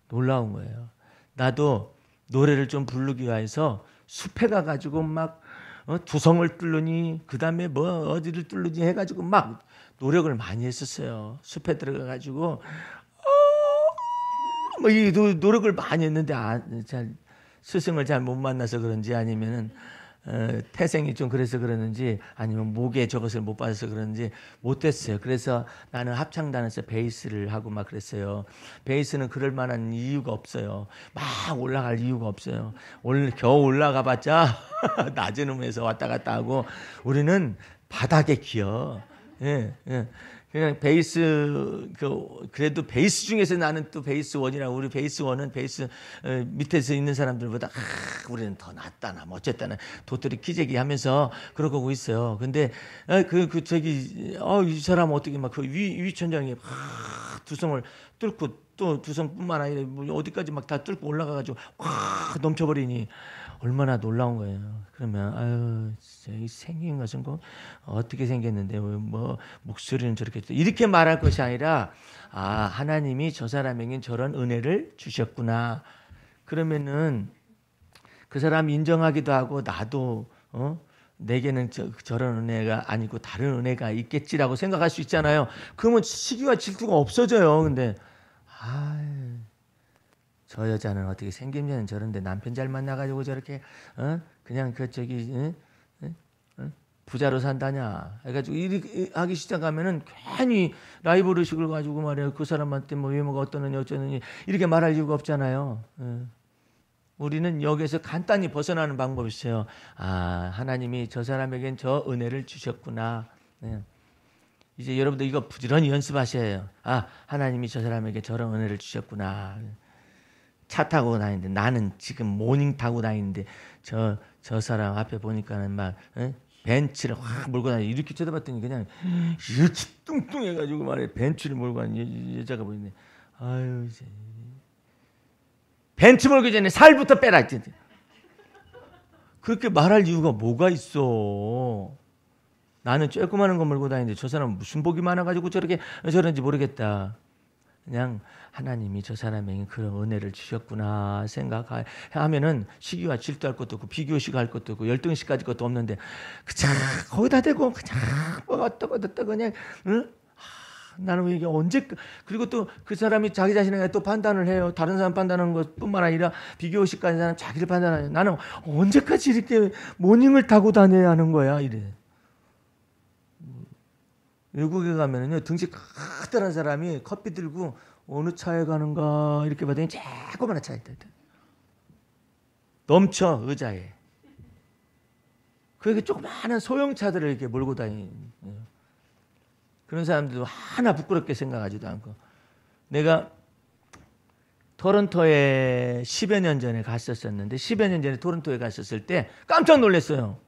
Speaker 1: 놀라운 거예요. 나도 노래를 좀 부르기 위해서 숲에 가가지고 막 두성을 뚫느니 그 다음에 뭐 어디를 뚫느니 해가지고 막 노력을 많이 했었어요. 숲에 들어가가지고 뭐 이 노력을 많이 했는데 스승을 잘 못 만나서 그런지 아니면은 태생이 좀 그래서 그러는지 아니면 목에 저것을 못 받아서 그런지 못했어요. 그래서 나는 합창단에서 베이스를 하고 막 그랬어요. 베이스는 그럴 만한 이유가 없어요. 막 올라갈 이유가 없어요. 겨우 올라가봤자 낮은 음에서 왔다 갔다 하고 우리는 바닥에 기어. 예. 그냥 베이스 그래도 베이스 중에서 나는 또 베이스 원이라고 우리 베이스 원은 베이스 밑에서 있는 사람들보다 우리는 더 낫다나 뭐 어쨌다나 도토리 키재기 하면서 그러고 있어요. 근데 이 사람 어떻게 막 그 위천장에 두성을 뚫고 또 두성뿐만 아니라 뭐 어디까지 막 다 뚫고 올라가가지고 확 넘쳐버리니 얼마나 놀라운 거예요. 그러면 생긴 것은 어떻게 생겼는데 뭐 목소리는 저렇게 이렇게 말할 것이 아니라 하나님이 저 사람에겐 저런 은혜를 주셨구나. 그러면은 그 사람 인정하기도 하고 나도 내게는 저런 은혜가 아니고 다른 은혜가 있겠지라고 생각할 수 있잖아요. 그러면 시기와 질투가 없어져요. 근데 저 여자는 어떻게 생김새는 저런데 남편 잘 만나가지고 저렇게 그냥 부자로 산다냐 해가지고 이렇게 하기 시작하면은 괜히 라이벌 의식을 가지고 말이에요. 그 사람한테 뭐 외모가 어쩌느니 이렇게 말할 이유가 없잖아요. 우리는 여기에서 간단히 벗어나는 방법이 있어요. 하나님이 저 사람에겐 저 은혜를 주셨구나. 이제 여러분들 이거 부지런히 연습하셔야 해요. 하나님이 저 사람에게 저런 은혜를 주셨구나. 차 타고 다니는데 나는 지금 모닝 타고 다니는데 저 사람 앞에 보니까는 막 벤츠를 확 몰고 다니 이렇게 쳐다봤더니 그냥 이렇게 뚱뚱해가지고 말이야 벤츠를 몰고 가는 여자가 보이네. 이제 벤츠 몰기 전에 살부터 빼라. 그렇게 말할 이유가 뭐가 있어? 나는 조그마한 거 몰고 다니는데 저 사람은 무슨 복이 많아가지고 저런지 모르겠다. 그냥 하나님이 저 사람에게 그런 은혜를 주셨구나 생각하면은 시기와 질투할 것도 없고 비교식 할 것도 없고 열등식 가질 것도 없는데 그냥 거기다 대고 그냥 어떠고 그냥 나는 왜 이게 언제 그리고 또 그 사람이 자기 자신에게 또 판단을 해요. 다른 사람 판단하는 것뿐만 아니라 비교식 가진 사람 자기를 판단하는 나는 언제까지 이렇게 모닝을 타고 다녀야 하는 거야 이래. 외국에 가면은요 등치 크다란 사람이 커피 들고 어느 차에 가는가 이렇게 봤더니 조그마한 차에 있다. 넘쳐 의자에. 그렇게 조그마한 소형차들을 이렇게 몰고 다니는 그런 사람들도 하나 부끄럽게 생각하지도 않고. 내가 토론토에 10여 년 전에 갔었는데 10여 년 전에 토론토에 갔었을 때 깜짝 놀랐어요.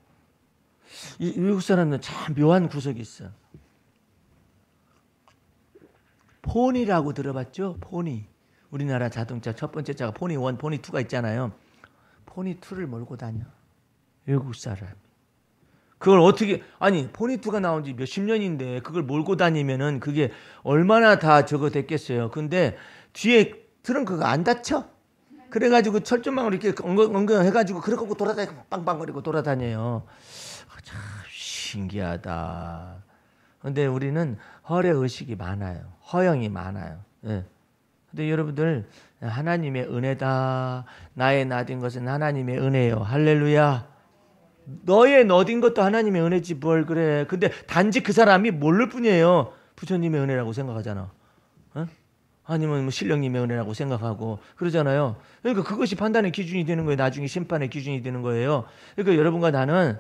Speaker 1: 이 외국 사람들은 참 묘한 구석이 있어. 포니라고 들어봤죠? 포니. 우리나라 자동차 첫 번째 차가 포니 1, 포니 2가 있잖아요. 포니 2를 몰고 다녀. 외국 사람. 그걸 어떻게 포니 2가 나온 지 몇십 년인데 그걸 몰고 다니면은 그게 얼마나 다 저거 됐겠어요. 근데 뒤에 트렁크가 안 닫혀. 그래가지고 철조망으로 이렇게 엉엉 해가지고 그러고 돌아다니고 빵빵거리고 돌아다녀요. 참 신기하다. 근데 우리는 허례 의식이 많아요. 허영이 많아요. 예. 근데 여러분들 하나님의 은혜다. 나의 나딘 것은 하나님의 은혜예요. 할렐루야. 너의 너딘 것도 하나님의 은혜지 뭘 그래. 근데 단지 그 사람이 모를 뿐이에요. 부처님의 은혜라고 생각하잖아. 어? 아니면 뭐 신령님의 은혜라고 생각하고 그러잖아요. 그러니까 그것이 판단의 기준이 되는 거예요. 나중에 심판의 기준이 되는 거예요. 그러니까 여러분과 나는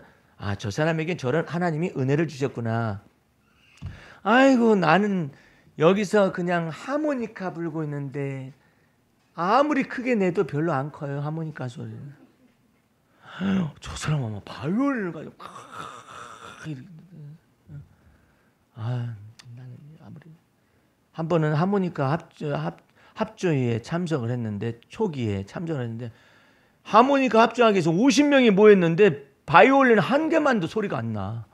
Speaker 1: 저 사람에게 저런 하나님이 은혜를 주셨구나. 아이고 나는 여기서 그냥 하모니카 불고 있는데 아무리 크게 내도 별로 안 커요. 하모니카 소리를. 저 사람 아마 바이올린을 가지고 나는 아무리 한 번은 하모니카 합조에 참석을 했는데 초기에 참석을 했는데 하모니카 합조하기 위해서 50명이 모였는데 바이올린 한 개만도 소리가 안 나.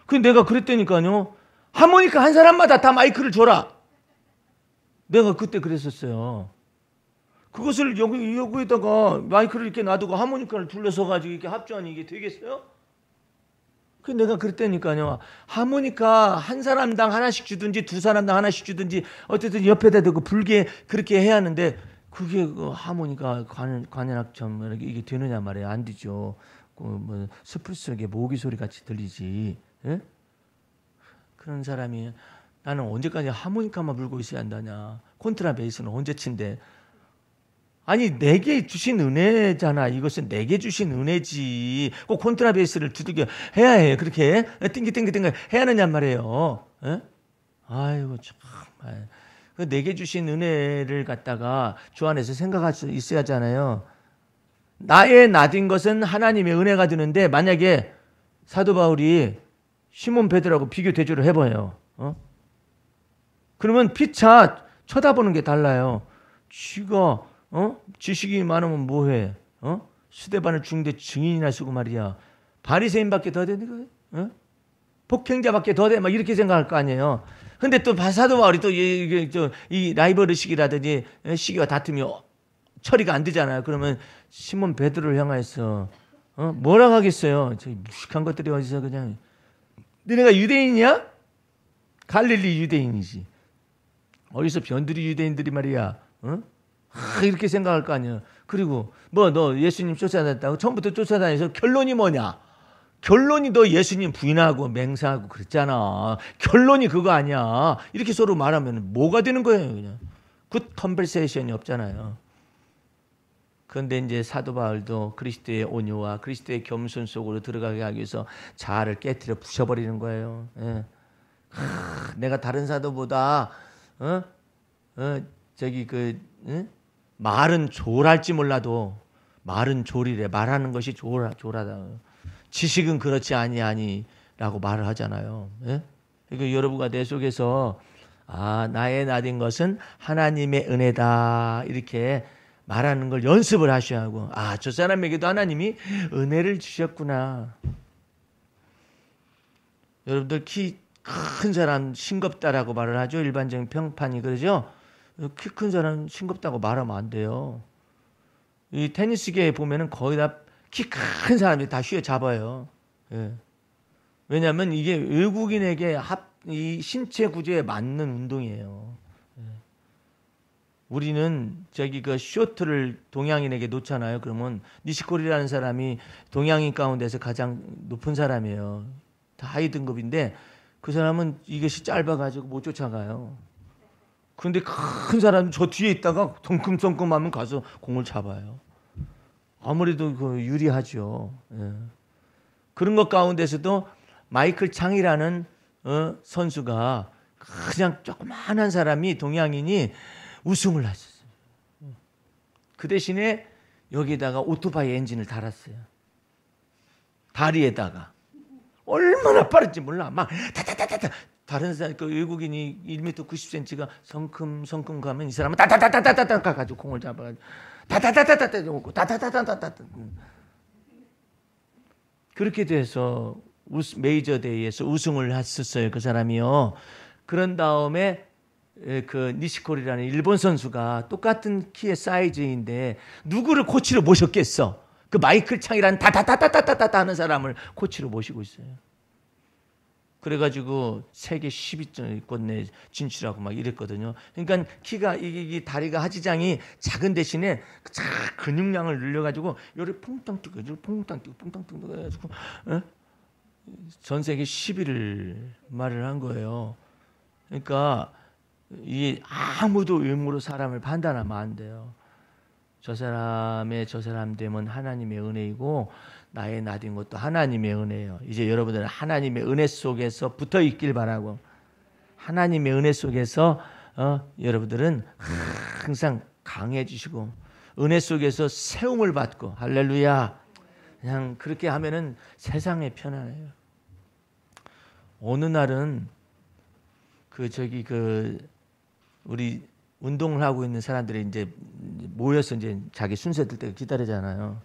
Speaker 1: 근데 내가 그랬다니까요. 하모니카 한 사람마다 다 마이크를 줘라. 내가 그때 그랬었어요. 그것을 여기에다가 마이크를 이렇게 놔두고 하모니카를 둘러서 가지고 이렇게 합주하니 이게 되겠어요? 그 내가 그랬다니까요. 하모니카 한 사람당 하나씩 주든지 두 사람당 하나씩 주든지 어쨌든 옆에다 대고 불게 그렇게 해야 하는데 그게 그 하모니카 관현악처럼 이게 되느냐 말이에요. 안 되죠. 뭐 숲을 속에 모기 소리 같이 들리지. 예? 그런 사람이 나는 언제까지 하모니카만 불고 있어야 한다냐. 콘트라베이스는 언제 친대. 아니 내게 주신 은혜잖아. 이것은 내게 주신 은혜지. 꼭 콘트라베이스를 두들겨 해야 해. 그렇게 띵기띵기띵기 해야 하느냐 말이에요. 에? 아이고 정말 내게 주신 은혜를 갖다가 주 안에서 생각할 수 있어야 하잖아요. 나의 나딘 것은 하나님의 은혜가 되는데 만약에 사도 바울이 시몬 베드로하고 비교 대조를 해봐요. 그러면 피차 쳐다보는 게 달라요. 쥐가 지식이 많으면 뭐해? 스데반을 죽는데 증인이나 쓰고 말이야. 바리새인밖에 더 되는 거예요? 폭행자밖에 더 돼? 막 이렇게 생각할 거 아니에요. 근데 또 사도 바울이 또 이 라이벌 의식이라든지 시기와 다툼이 처리가 안 되잖아요. 그러면 시몬 베드로를 향해서 뭐라고 하겠어요? 저 무식한 것들이 어디서 그냥 너네가 유대인이야? 갈릴리 유대인이지. 어디서 변두리 유대인들이 말이야. 이렇게 생각할 거 아니야. 그리고 뭐 너 예수님 쫓아다녔다고 처음부터 쫓아다녀서 결론이 뭐냐? 결론이 너 예수님 부인하고 맹세하고 그랬잖아. 결론이 그거 아니야. 이렇게 서로 말하면 뭐가 되는 거예요? 그냥 굿 컨버세이션이 없잖아요. 그런데 이제 사도 바울도 그리스도의 온유와 그리스도의 겸손 속으로 들어가게 하기 위해서 자아를 깨트려 부셔버리는 거예요. 예. 내가 다른 사도보다 말은 조랄지 몰라도 말은 조리래. 말하는 것이 조라다. 지식은 그렇지 아니라고 말을 하잖아요. 예? 그러니까 여러분과 내 속에서 나의 나딘 것은 하나님의 은혜다 이렇게 말하는 걸 연습을 하셔야 하고 저 사람에게도 하나님이 은혜를 주셨구나. 여러분들 키 큰 사람 싱겁다라고 말을 하죠. 일반적인 평판이 그러죠. 키 큰 사람 싱겁다고 말하면 안 돼요. 이 테니스계에 보면은 거의 다 키 큰 사람들이 다 휘어잡아요. 예. 왜냐하면 이게 외국인에게 이 신체 구조에 맞는 운동이에요. 예. 우리는 그 쇼트를 동양인에게 놓잖아요. 그러면 니시코리라는 사람이 동양인 가운데서 가장 높은 사람이에요. 다 하위 등급인데 그 사람은 이것이 짧아가지고 못 쫓아가요. 그런데 큰 사람 저 뒤에 있다가 덩금덩금하면 가서 공을 잡아요. 아무래도 유리하죠. 예. 그런 것 가운데서도 마이클 창이라는 선수가 그냥 조그마한 사람이 동양인이 우승을 하셨어요. 그 대신에 여기에다가 오토바이 엔진을 달았어요. 다리에다가. 얼마나 빠른지 몰라. 막 타타타타타. 다른 사람 그 외국인이 1m 90cm가 성큼 가면 이 사람은 따따따따따따 가지고 공을 잡아가지고 따따따따따따 오고 따따따따따따 그렇게 돼서 메이저 대회에서 우승을 했었어요. 그 사람이요. 그런 다음에 그 니시코리라는 일본 선수가 똑같은 키의 사이즈인데 누구를 코치로 모셨겠어? 그 마이클 창이라는 다다다다다다다 하는 사람을 코치로 모시고 있어요. 그래가지고 세계 10위권 내 진출하고 막 이랬거든요. 그러니까 키가 이 다리가 하지장이 작은 대신에 근육량을 늘려가지고 요리 퐁땅 뛰고 퐁땅 뛰고 퐁땅 뛰고 해가지고 전 세계 10위를 말을 한 거예요. 그러니까 이 아무도 외모로 사람을 판단하면 안 돼요. 저 사람 되면 하나님의 은혜이고 나의 나된 것도 하나님의 은혜예요. 이제 여러분들은 하나님의 은혜 속에서 붙어 있길 바라고, 하나님의 은혜 속에서 여러분들은 항상 강해지시고 은혜 속에서 세움을 받고, 할렐루야. 그냥 그렇게 하면은 세상에 편안해요. 어느 날은 우리 운동을 하고 있는 사람들이 이제 모여서 이제 자기 순서 들 때 기다리잖아요.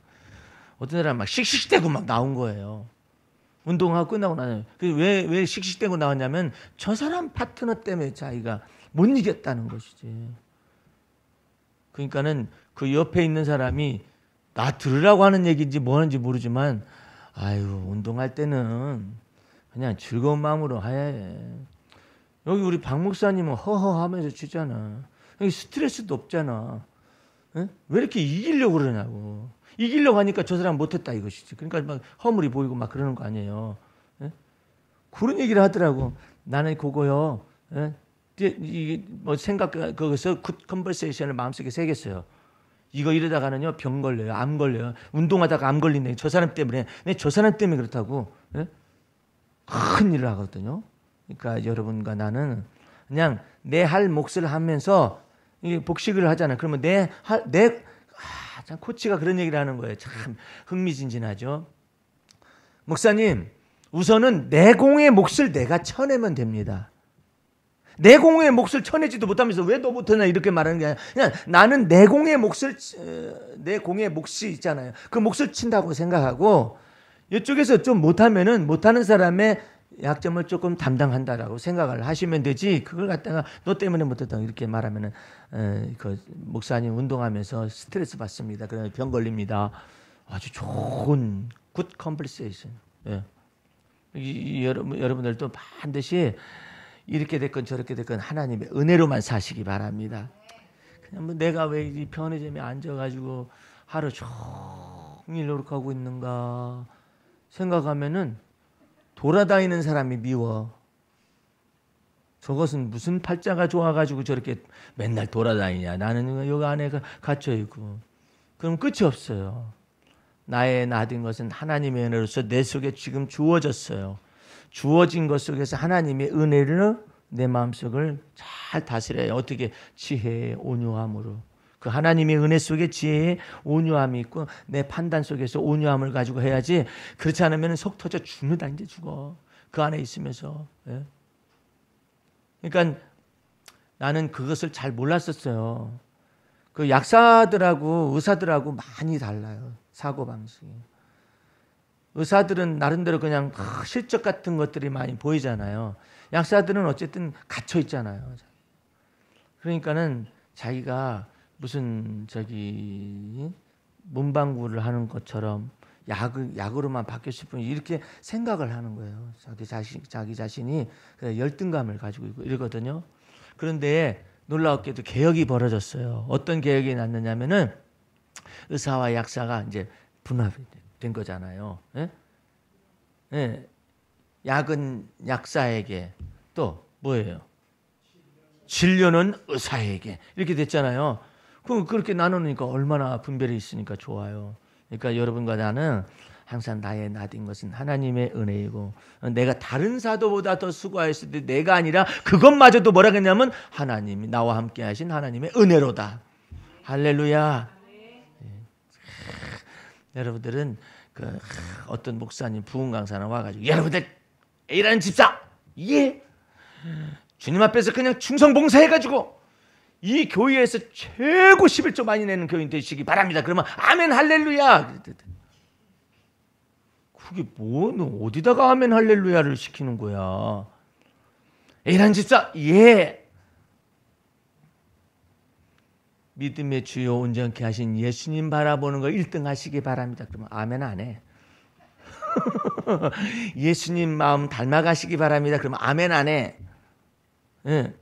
Speaker 1: 어떤 사람 막 씩씩대고 막 나온 거예요. 운동하고 끝나고 나면. 왜 씩씩대고 나왔냐면 저 사람 파트너 때문에 자기가 못 이겼다는 것이지. 그러니까는 그 옆에 있는 사람이 나 들으라고 하는 얘기인지 뭐 하는지 모르지만, 아유, 운동할 때는 그냥 즐거운 마음으로 해. 여기 우리 박 목사님은 허허하면서 치잖아. 여기 스트레스도 없잖아. 에? 왜 이렇게 이기려고 그러냐고. 이기려고 하니까 저 사람 못했다 이것이지. 그러니까 막 허물이 보이고 막 그러는 거 아니에요. 에? 그런 얘기를 하더라고. 나는 그거요. 에? 이게 뭐 거기서 굿 컨버세이션을 마음속에 새겼어요. 이거 이러다가는요 병 걸려요, 암 걸려요. 운동하다가 암 걸린다. 저 사람 때문에. 저 사람 때문에 그렇다고. 에? 큰 일을 하거든요. 그러니까 여러분과 나는 그냥 내 할 몫을 하면서 복식을 하잖아요. 그러면 참 코치가 그런 얘기를 하는 거예요. 참 흥미진진하죠. 목사님, 우선은 내 공의 몫을 내가 쳐내면 됩니다. 내 공의 몫을 쳐내지도 못하면서 왜 너 못하냐 이렇게 말하는 게 아니라, 그냥 나는 내 공의 몫이 있잖아요. 그 몫을 친다고 생각하고, 이쪽에서 좀 못하면은 못하는 사람의 약점을 조금 담당한다라고 생각을 하시면 되지, 그걸 갖다가 너 때문에 못했다 이렇게 말하면은 그 목사님 운동하면서 스트레스 받습니다. 그러면 병 걸립니다. 아주 좋은 굿 컴플세이션. 예. 여러분들도 반드시 이렇게 됐건 저렇게 됐건 하나님의 은혜로만 사시기 바랍니다. 그냥 뭐 내가 왜 이 편의점에 앉아가지고 하루 종일 노력하고 있는가 생각하면은 돌아다니는 사람이 미워. 저것은 무슨 팔자가 좋아가지고 저렇게 맨날 돌아다니냐. 나는 여기 안에 갇혀있고. 그럼 끝이 없어요. 나의 나된 것은 하나님의 은혜로서 내 속에 지금 주어졌어요. 주어진 것 속에서 하나님의 은혜를 내 마음속을 잘 다스려요. 어떻게? 지혜의 온유함으로. 그 하나님의 은혜 속에 지혜의 온유함이 있고 내 판단 속에서 온유함을 가지고 해야지. 그렇지 않으면 속 터져 죽는다. 이제 죽어. 그 안에 있으면서. 예? 그러니까 나는 그것을 잘 몰랐었어요. 그 약사들하고 의사들하고 많이 달라요. 사고방식이. 의사들은 나름대로 그냥 실적 같은 것들이 많이 보이잖아요. 약사들은 어쨌든 갇혀 있잖아요. 그러니까는 자기가 무슨 문방구를 하는 것처럼 약으로만 바뀌었을 뿐 이렇게 생각을 하는 거예요. 자기 자신이 열등감을 가지고 있고 이러거든요. 그런데 놀랍게도 개혁이 벌어졌어요. 어떤 개혁이 났느냐면은 의사와 약사가 이제 분합이 된 거잖아요. 예? 예. 약은 약사에게, 또 뭐예요? 진료는 의사에게 이렇게 됐잖아요. 그럼 그렇게 나누니까 얼마나 분별이 있으니까 좋아요. 그러니까 여러분과 나는 항상 나의 나된 것은 하나님의 은혜이고, 내가 다른 사도보다 더 수고하였을 때 내가 아니라 그것마저도 뭐라 그랬냐면 하나님이 나와 함께 하신 하나님의 은혜로다. 할렐루야. 여러분들은 어떤 목사님, 부흥 강사는 와가지고 여러분들 A라는 집사, 예, 주님 앞에서 그냥 충성봉사해가지고 이 교회에서 최고 11조 많이 내는 교인 되시기 바랍니다. 그러면 아멘 할렐루야. 그게 뭐 어디다가 아멘 할렐루야를 시키는 거야? A라는 집사, 예, 믿음의 주요 온전케 하신 예수님 바라보는 거 1등 하시기 바랍니다. 그러면 아멘 안 해. 예수님 마음 닮아가시기 바랍니다. 그러면 아멘 안 해. 예.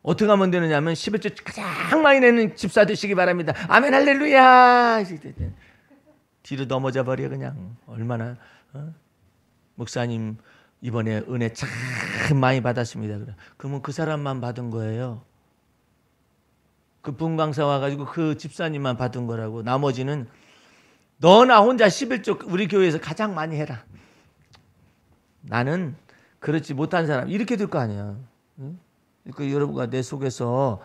Speaker 1: 어떻게 하면 되느냐면 11조 가장 많이 내는 집사 되시기 바랍니다. 아멘 할렐루야. 뒤로 넘어져 버려 그냥. 얼마나 목사님 이번에 은혜 참 많이 받았습니다. 그러면 그 사람만 받은 거예요. 그 분광사 와가지고 그 집사님만 받은 거라고. 나머지는 너나 혼자 11조 우리 교회에서 가장 많이 해라. 나는 그렇지 못한 사람 이렇게 될 거 아니야. 그러니까 여러분과 내 속에서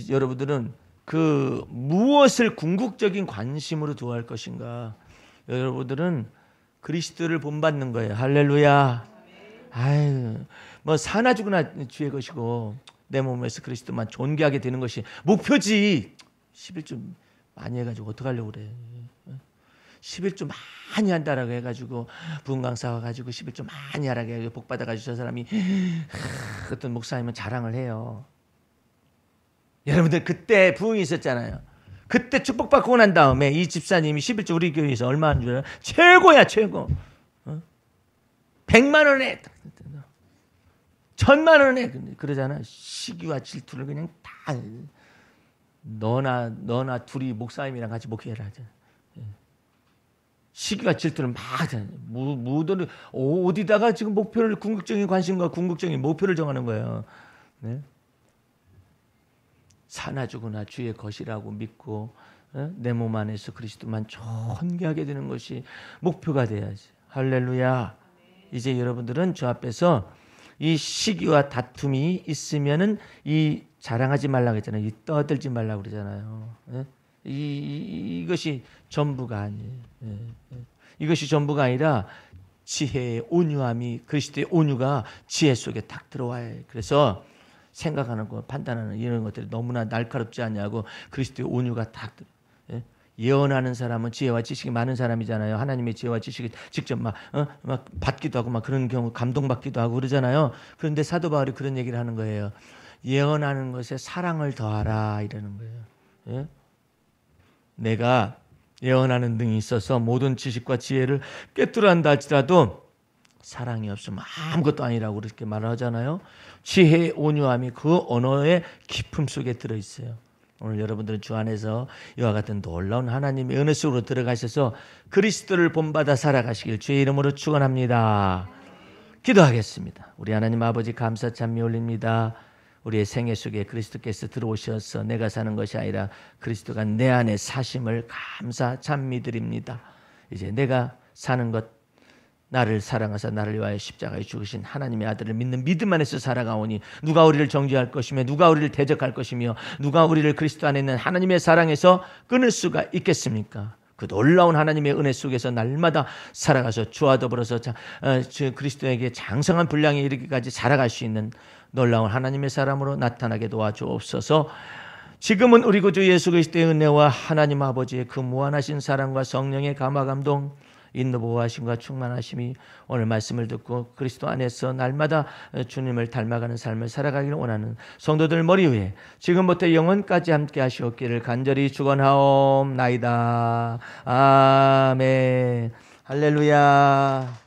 Speaker 1: 여러분들은 그 무엇을 궁극적인 관심으로 두어야 할 것인가. 여러분들은 그리스도를 본받는 거예요. 할렐루야. 아유, 뭐 사나 죽으나 주의 것이고 내 몸에서 그리스도만 존귀하게 되는 것이 목표지. 11조 많이 해가지고 어떡하려고 그래. 11조 많이 한다라고 해가지고 분강사 와가지고 11조 많이 하라고 해가지고 복 받아가지고 저 사람이 어떤 목사님은 자랑을 해요. 여러분들 그때 부흥이 있었잖아요. 그때 축복받고 난 다음에 이 집사님이 11조 우리 교회에서 얼마 하는 줄 알아요? 최고야 최고. 100만 원에 1000만 원에 그러잖아. 시기와 질투를 그냥 다 너나 둘이 목사님이랑 같이 목회를 하잖아. 시기와 질투를 막 하잖아요. 무도를 어디다가 지금 목표를 궁극적인 관심과 궁극적인 목표를 정하는 거예요. 네? 사나 죽으나 주의 것이라고 믿고 내 몸 안에서 그리스도만 존귀하게 되는 것이 목표가 돼야지. 할렐루야. 이제 여러분들은 저 앞에서 이 시기와 다툼이 있으면은 이 자랑하지 말라고 했잖아요. 이 떠들지 말라고 그러잖아요. 이것이 전부가 아니에요. 이것이 전부가 아니라 지혜의 온유함이 그리스도의 온유가 지혜 속에 딱 들어와요. 그래서 생각하는 거, 판단하는 이런 것들이 너무나 날카롭지 않냐고 그리스도의 온유가 딱 예언하는 사람은 지혜와 지식이 많은 사람이잖아요. 하나님의 지혜와 지식이 직접 막 받기도 하고 막 그런 경우 감동받기도 하고 그러잖아요. 그런데 사도 바울이 그런 얘기를 하는 거예요. 예언하는 것에 사랑을 더하라 이러는 거예요. 예? 내가 예언하는 등이 있어서 모든 지식과 지혜를 꿰뚫어 한다 할지라도 사랑이 없으면 아무것도 아니라고 그렇게 말을 하잖아요. 지혜의 온유함이 그 언어의 깊음 속에 들어있어요. 오늘 여러분들은 주 안에서 이와 같은 놀라운 하나님의 은혜 속으로 들어가셔서 그리스도를 본받아 살아가시길 주의 이름으로 축원합니다. 기도하겠습니다. 우리 하나님 아버지 감사 찬미 올립니다. 우리의 생애 속에 그리스도께서 들어오셔서 내가 사는 것이 아니라 그리스도가 내 안에 사심을 감사 찬미 드립니다. 이제 내가 사는 것 나를 사랑하사 나를 위하여 십자가에 죽으신 하나님의 아들을 믿는 믿음 안에서 살아가오니 누가 우리를 정죄할 것이며 누가 우리를 대적할 것이며 누가 우리를 그리스도 안에 있는 하나님의 사랑에서 끊을 수가 있겠습니까? 그 놀라운 하나님의 은혜 속에서 날마다 살아가서 주와 더불어서 그리스도에게 장성한 분량에 이르기까지 살아갈 수 있는 놀라운 하나님의 사람으로 나타나게 도와주옵소서. 지금은 우리 구주 예수 그리스도의 은혜와 하나님 아버지의 그 무한하신 사랑과 성령의 감화 감동 인도 보호하심과 충만하심이 오늘 말씀을 듣고 그리스도 안에서 날마다 주님을 닮아가는 삶을 살아가기를 원하는 성도들 머리 위에 지금부터 영원까지 함께 하시옵기를 간절히 축원하옵나이다. 아멘. 할렐루야.